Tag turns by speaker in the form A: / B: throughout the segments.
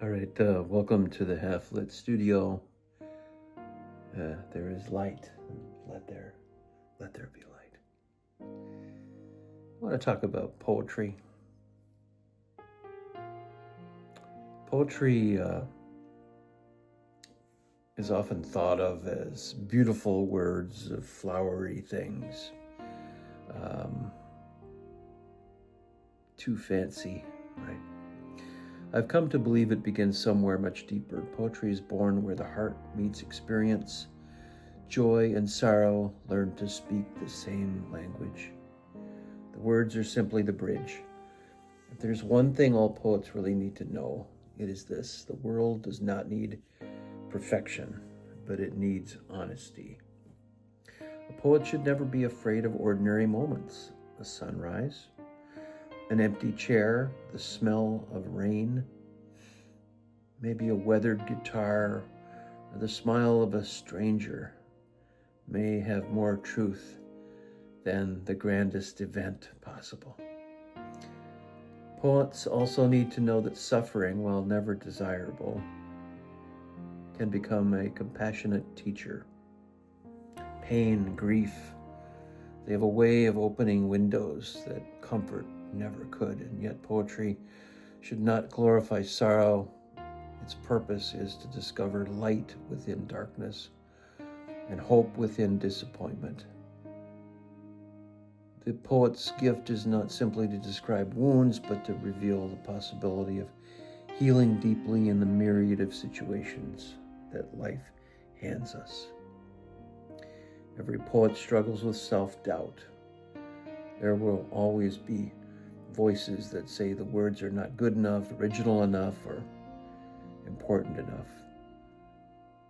A: All right, welcome to the Half Lit Studio. There is light. Let there be light. I want to talk about poetry. Poetry is often thought of as beautiful words of flowery things. Too fancy, right? I've come to believe it begins somewhere much deeper. Poetry is born where the heart meets experience. Joy and sorrow learn to speak the same language. The words are simply the bridge. If there's one thing all poets really need to know, it is this: the world does not need perfection, but it needs honesty. A poet should never be afraid of ordinary moments: a sunrise, an empty chair, the smell of rain, maybe a weathered guitar, or the smile of a stranger may have more truth than the grandest event possible. Poets also need to know that suffering, while never desirable, can become a compassionate teacher. Pain, grief, they have a way of opening windows that comfort never could, and yet poetry should not glorify sorrow. Its purpose is to discover light within darkness and hope within disappointment. The poet's gift is not simply to describe wounds, but to reveal the possibility of healing deeply in the myriad of situations that life hands us. Every poet struggles with self-doubt. There will always be voices that say the words are not good enough, original enough, or important enough.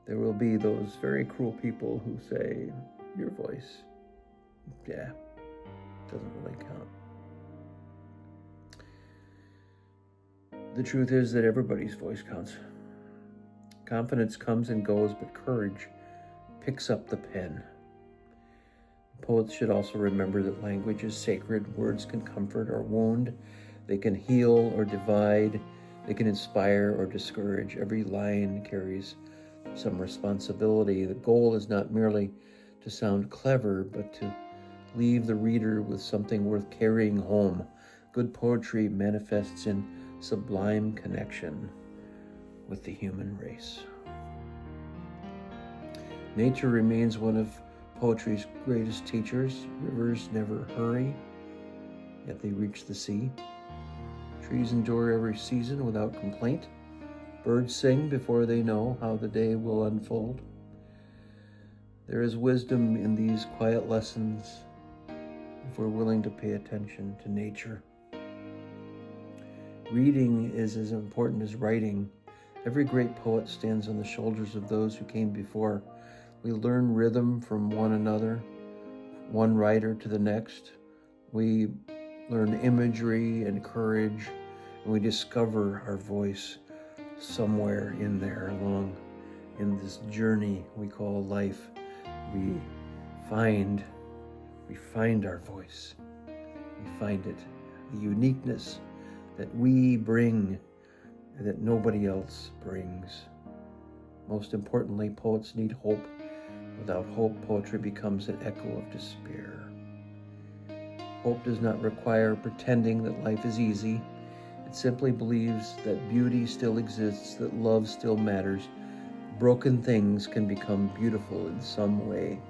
A: There will be those very cruel people who say, your voice, doesn't really count. The truth is that everybody's voice counts. Confidence comes and goes, but courage picks up the pen. Poets should also remember that language is sacred. Words can comfort or wound. They can heal or divide. They can inspire or discourage. Every line carries some responsibility. The goal is not merely to sound clever, but to leave the reader with something worth carrying home. Good poetry manifests in sublime connection with the human race. Nature remains one of poetry's greatest teachers. Rivers never hurry, yet they reach the sea. Trees endure every season without complaint. Birds sing before they know how the day will unfold. There is wisdom in these quiet lessons if we're willing to pay attention to nature. Reading is as important as writing. Every great poet stands on the shoulders of those who came before. We learn rhythm from one another, one writer to the next. We learn imagery and courage, and we discover our voice somewhere in there along in this journey we call life. We find our voice. We find it, the uniqueness that we bring that nobody else brings. Most importantly, poets need hope. Without hope, poetry becomes an echo of despair. Hope does not require pretending that life is easy. It simply believes that beauty still exists, that love still matters. Broken things can become beautiful in some way.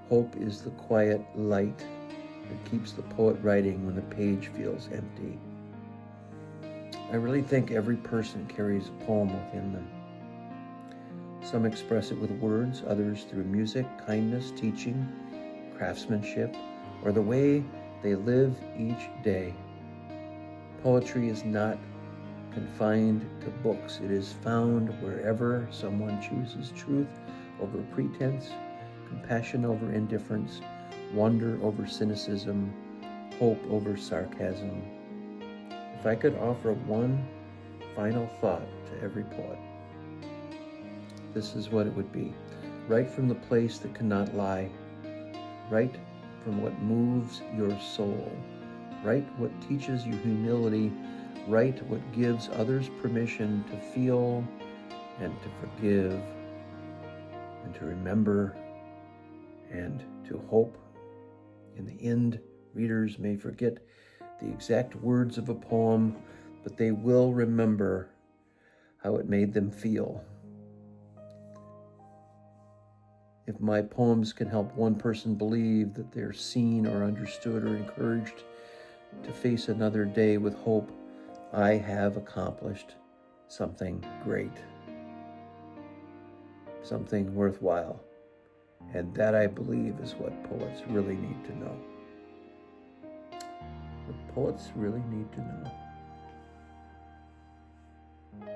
A: Hope is the quiet light that keeps the poet writing when the page feels empty. I really think every person carries a poem within them. Some express it with words, others through music, kindness, teaching, craftsmanship, or the way they live each day. Poetry is not confined to books. It is found wherever someone chooses truth over pretense, compassion over indifference, wonder over cynicism, hope over sarcasm. If I could offer one final thought to every poet, this is what it would be. Write from the place that cannot lie. Write from what moves your soul. Write what teaches you humility. Write what gives others permission to feel and to forgive and to remember and to hope. In the end, readers may forget the exact words of a poem, but they will remember how it made them feel. If my poems can help one person believe that they're seen or understood or encouraged to face another day with hope, I have accomplished something great, something worthwhile. And that, I believe, is what poets really need to know. What poets really need to know.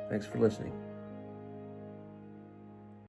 A: Thanks for listening.